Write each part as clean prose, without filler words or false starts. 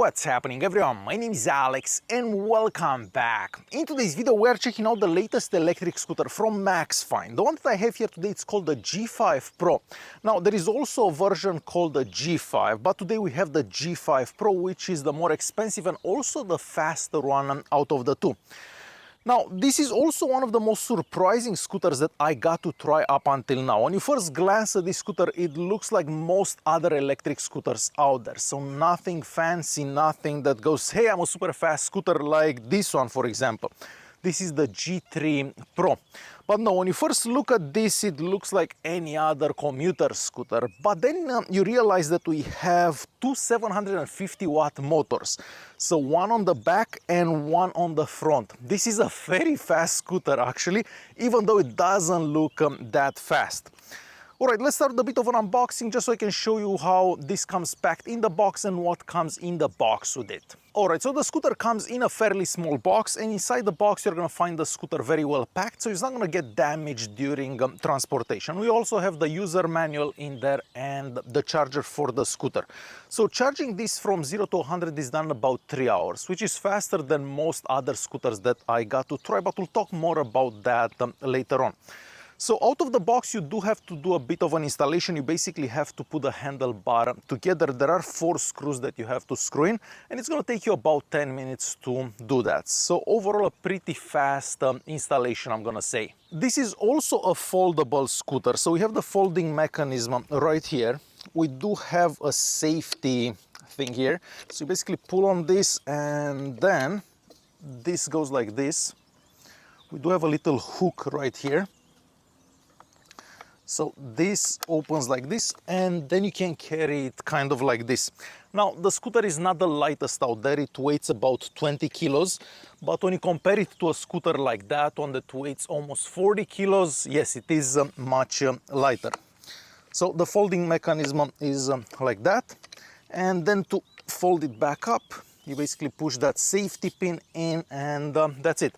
What's happening everyone, my name is Alex and welcome back. In today's video we are checking out the latest electric scooter from Maxfind. The one that I have here today is called the G5 Pro. Now there is also a version called the G5, but today we have the G5 Pro, which is the more expensive and also the faster one out of the two. Now, this is also one of the most surprising scooters that I got to try up until now. When you first glance at this scooter, it looks like most other electric scooters out there. So nothing fancy, nothing that goes, hey, I'm a super fast scooter like this one, for example. This is the G3 Pro. But no, when you first look at this, it looks like any other commuter scooter. But then you realize that we have two 750 watt motors. So one on the back and one on the front. This is a very fast scooter actually, even though it doesn't look that fast. Alright, let's start a bit of an unboxing just so I can show you how this comes packed in the box and what comes in the box with it. Alright, so the scooter comes in a fairly small box, and inside the box you're going to find the scooter very well packed, so it's not going to get damaged during transportation. We also have the user manual in there and the charger for the scooter. So charging this from 0 to 100 is done in about 3 hours, which is faster than most other scooters that I got to try, but we'll talk more about that later on. So out of the box, you do have to do a bit of an installation. You basically have to put the handlebar together. There are 4 screws that you have to screw in, and it's going to take you about 10 minutes to do that. So overall, a pretty fast installation, I'm going to say. This is also a foldable scooter. So we have the folding mechanism right here. We do have a safety thing here. So you basically pull on this, and then this goes like this. We do have a little hook right here. So this opens like this, and then you can carry it kind of like this. Now, the scooter is not the lightest out there. It weighs about 20 kilos. But when you compare it to a scooter like that one that weighs almost 40 kilos, yes, it is much lighter. So the folding mechanism is like that. And then to fold it back up, you basically push that safety pin in, and that's it.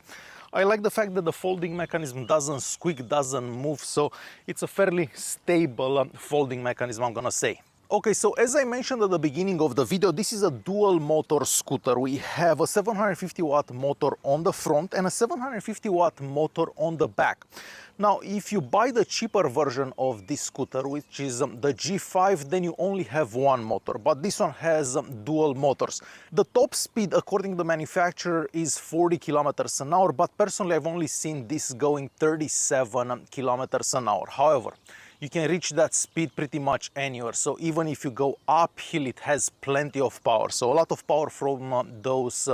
I like the fact that the folding mechanism doesn't squeak, doesn't move, so it's a fairly stable folding mechanism, I'm gonna say. Okay, so as I mentioned at the beginning of the video, this is a dual motor scooter. We have a 750 watt motor on the front and a 750 watt motor on the back. Now, if you buy the cheaper version of this scooter, which is the G5, then you only have one motor, but this one has dual motors. The top speed, according to the manufacturer, is 40 kilometers an hour, but personally I've only seen this going 37 kilometers an hour. However, you can reach that speed pretty much anywhere. So even if you go uphill, it has plenty of power. So a lot of power from those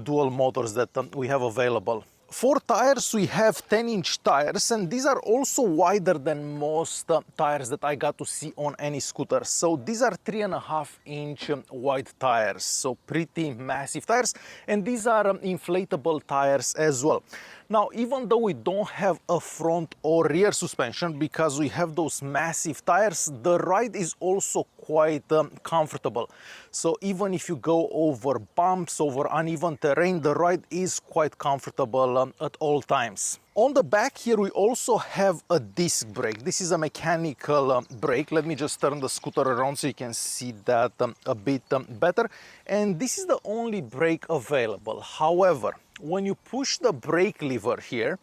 dual motors that we have available. For tires, we have 10-inch tires, and these are also wider than most tires that I got to see on any scooter. So these are 3.5-inch wide tires, so pretty massive tires, and these are inflatable tires as well. Now, even though we don't have a front or rear suspension because we have those massive tires, the ride is also quite comfortable. So even if you go over bumps, over uneven terrain, the ride is quite comfortable at all times. On the back here, we also have a disc brake. This is a mechanical brake. Let me just turn the scooter around so you can see that a bit better. And this is the only brake available. However, when you push the brake lever here,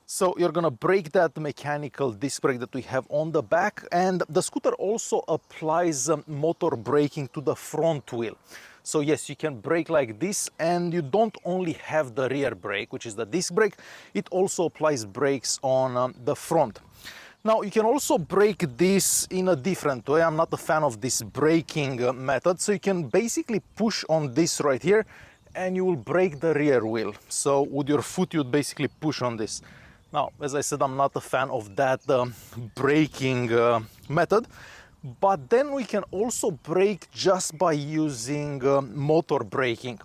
so you're gonna brake that mechanical disc brake that we have on the back, and the scooter also applies motor braking to the front wheel. So yes, you can brake like this, and you don't only have the rear brake, which is the disc brake, it also applies brakes on the front. Now, you can also brake this in a different way. I'm not a fan of this braking method, so you can basically push on this right here, and you will brake the rear wheel. So with your foot, you'd basically push on this. Now, as I said, I'm not a fan of that braking method, but then we can also brake just by using motor braking.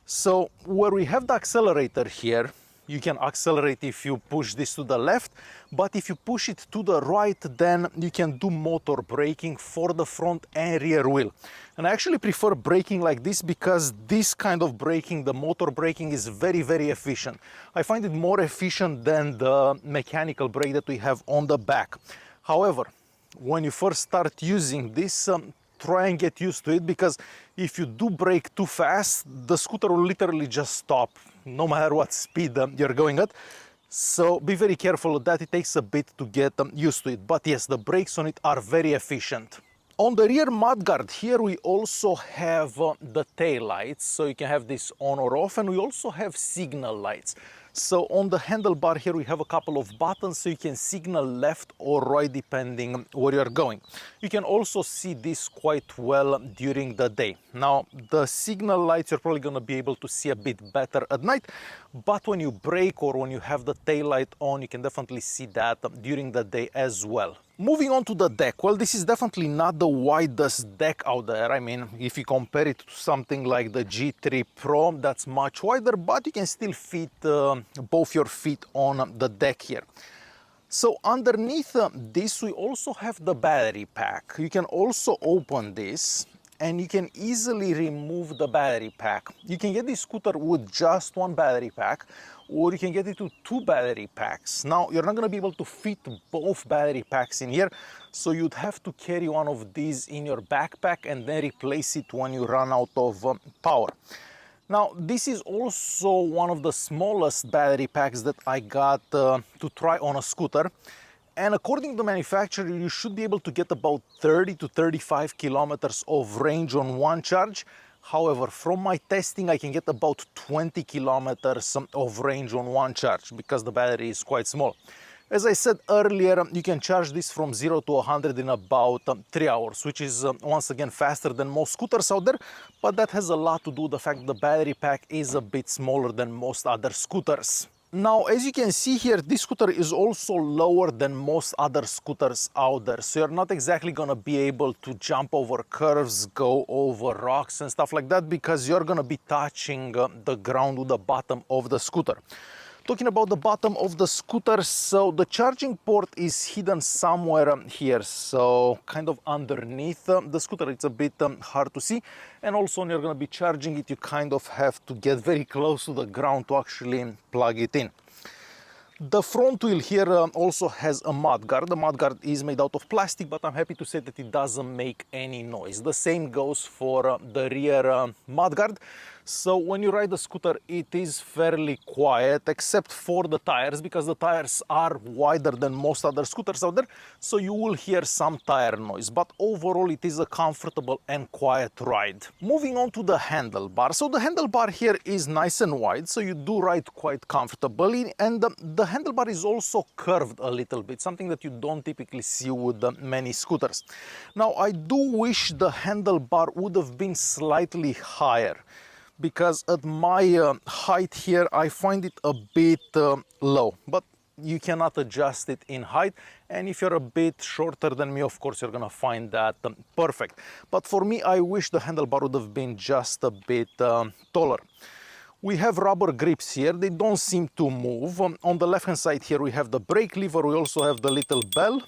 So where we have the accelerator here, you can accelerate if you push this to the left, but if you push it to the right, then you can do motor braking for the front and rear wheel. And I actually prefer braking like this because this kind of braking, the motor braking, is very, very efficient. I find it more efficient than the mechanical brake that we have on the back. However, when you first start using this, try and get used to it, because if you do brake too fast, the scooter will literally just stop, no matter what speed you're going at. So be very careful of that. It takes a bit to get used to it. But yes, the brakes on it are very efficient. On the rear mudguard here, we also have the tail lights, so you can have this on or off, and we also have signal lights. So on the handlebar here, we have a couple of buttons, so you can signal left or right depending where you're going. You can also see this quite well during the day. Now, the signal lights, you're probably going to be able to see a bit better at night, but when you brake or when you have the tail light on, you can definitely see that during the day as well. Moving on to the deck, well, this is definitely not the widest deck out there. I mean, if you compare it to something like the G3 Pro, that's much wider, but you can still fit both your feet on the deck here. So underneath this, we also have the battery pack. You can also open this and you can easily remove the battery pack. You can get this scooter with just one battery pack, or you can get it with two battery packs. Now, you're not gonna be able to fit both battery packs in here, so you'd have to carry one of these in your backpack and then replace it when you run out of power. Now, this is also one of the smallest battery packs that I got to try on a scooter. And according to the manufacturer, you should be able to get about 30 to 35 kilometers of range on one charge. However, from my testing, I can get about 20 kilometers of range on one charge because the battery is quite small. As I said earlier, you can charge this from 0 to 100 in about 3 hours, which is once again faster than most scooters out there, but that has a lot to do with the fact the battery pack is a bit smaller than most other scooters. Now, as you can see here, this scooter is also lower than most other scooters out there. So you're not exactly gonna be able to jump over curves, go over rocks and stuff like that, because you're gonna be touching the ground with the bottom of the scooter. Talking about the bottom of the scooter, so the charging port is hidden somewhere here, so kind of underneath the scooter. It's a bit hard to see, and also when you're going to be charging it, you kind of have to get very close to the ground to actually plug it in. The front wheel here also has a mudguard. The mudguard is made out of plastic, but I'm happy to say that it doesn't make any noise. The same goes for the rear mudguard. So when you ride the scooter, it is fairly quiet, except for the tires, because the tires are wider than most other scooters out there, so you will hear some tire noise. But overall, it is a comfortable and quiet ride. Moving on to the handlebar. So the handlebar here is nice and wide, so you do ride quite comfortably, and the handlebar is also curved a little bit, something that you don't typically see with many scooters. Now, I do wish the handlebar would have been slightly higher, because at my height here, I find it a bit low, but you cannot adjust it in height. And if you're a bit shorter than me, of course, you're gonna find that perfect. But for me, I wish the handlebar would have been just a bit taller. We have rubber grips here. They don't seem to move. On the left-hand side here, we have the brake lever. We also have the little bell.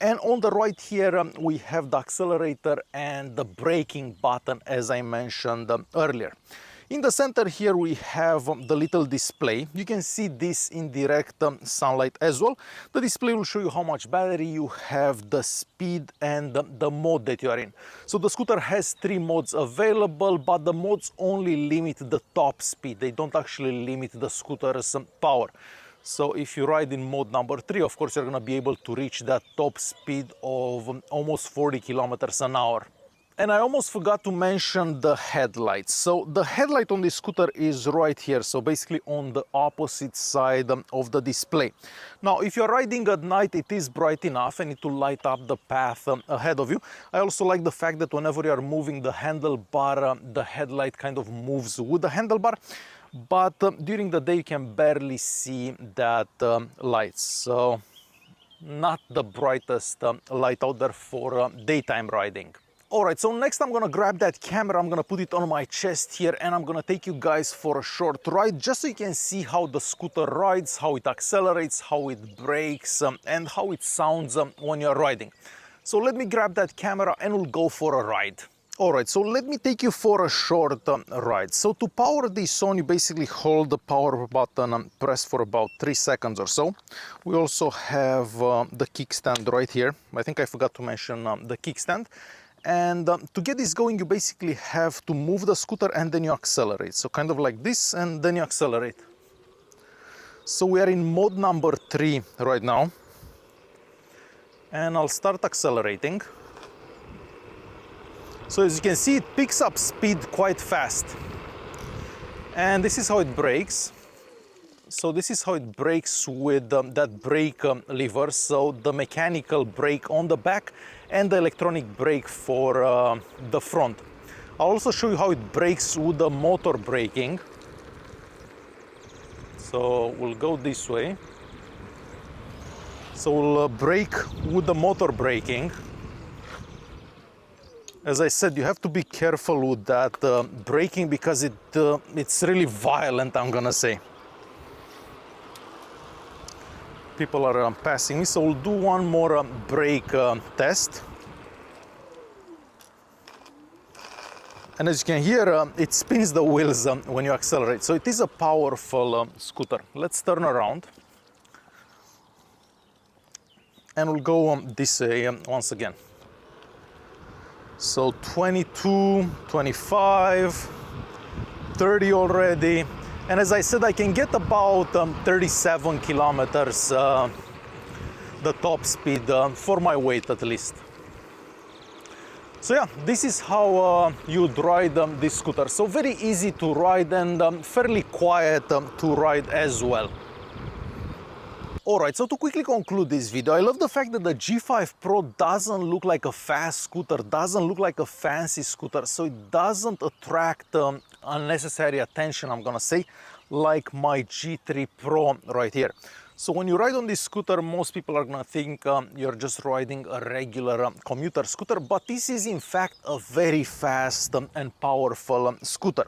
And on the right here, we have the accelerator and the braking button, as I mentioned earlier. In the center here, we have the little display. You can see this in direct sunlight as well. The display will show you how much battery you have, the speed, and the mode that you are in. So the scooter has 3 modes available, but the modes only limit the top speed. They don't actually limit the scooter's power. So if you ride in mode number 3, of course, you're going to be able to reach that top speed of almost 40 kilometers an hour. And I almost forgot to mention the headlights. So the headlight on this scooter is right here. So basically on the opposite side of the display. Now, if you're riding at night, it is bright enough and it will light up the path ahead of you. I also like the fact that whenever you are moving the handlebar, the headlight kind of moves with the handlebar. But during the day, you can barely see that light. So not the brightest light out there for daytime riding. Alright, so next I'm gonna grab that camera, I'm gonna put it on my chest here, and I'm gonna take you guys for a short ride, just so you can see how the scooter rides, how it accelerates, how it brakes, and how it sounds when you're riding. So let me grab that camera and we'll go for a ride. Alright, so let me take you for a short ride. So to power this on, you basically hold the power button and press for about 3 seconds or so. We also have the kickstand right here. I think I forgot to mention the kickstand. And to get this going, you basically have to move the scooter and then you accelerate. So kind of like this, and then you accelerate. So we are in mode number 3 right now. And I'll start accelerating. So as you can see, it picks up speed quite fast. And this is how it brakes. So this is how it brakes with that brake lever. So the mechanical brake on the back and the electronic brake for the front. I'll also show you how it brakes with the motor braking. So we'll go this way. So we'll brake with the motor braking. As I said, you have to be careful with that braking because it's really violent, I'm gonna say. People are passing me, so we'll do one more brake test. And as you can hear, it spins the wheels when you accelerate. So it is a powerful scooter. Let's turn around. And we'll go this way once again. So 22, 25, 30 already. And as I said, I can get about 37 kilometers, the top speed for my weight at least. So yeah, this is how you'd ride this scooter. So very easy to ride and fairly quiet to ride as well. Alright, so to quickly conclude this video, I love the fact that the G5 Pro doesn't look like a fast scooter, doesn't look like a fancy scooter, so it doesn't attract unnecessary attention, I'm gonna say, like my G3 Pro right here. So when you ride on this scooter, most people are gonna think you're just riding a regular commuter scooter, but this is in fact a very fast and powerful scooter.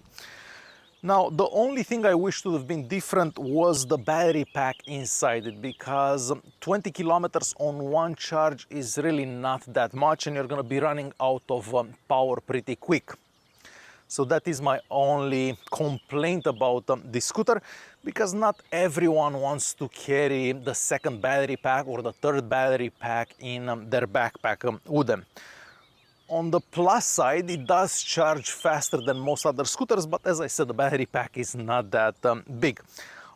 Now, the only thing I wish to have been different was the battery pack inside it, because 20 kilometers on one charge is really not that much and you're going to be running out of power pretty quick. So that is my only complaint about this scooter, because not everyone wants to carry the second battery pack or the third battery pack in their backpack with them. On the plus side, it does charge faster than most other scooters, but as I said, the battery pack is not that big.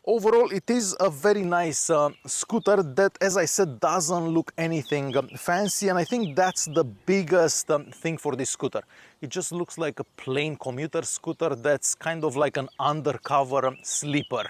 Overall, it is a very nice scooter that, as I said, doesn't look anything fancy, and I think that's the biggest thing for this scooter. It just looks like a plain commuter scooter that's kind of like an undercover sleeper.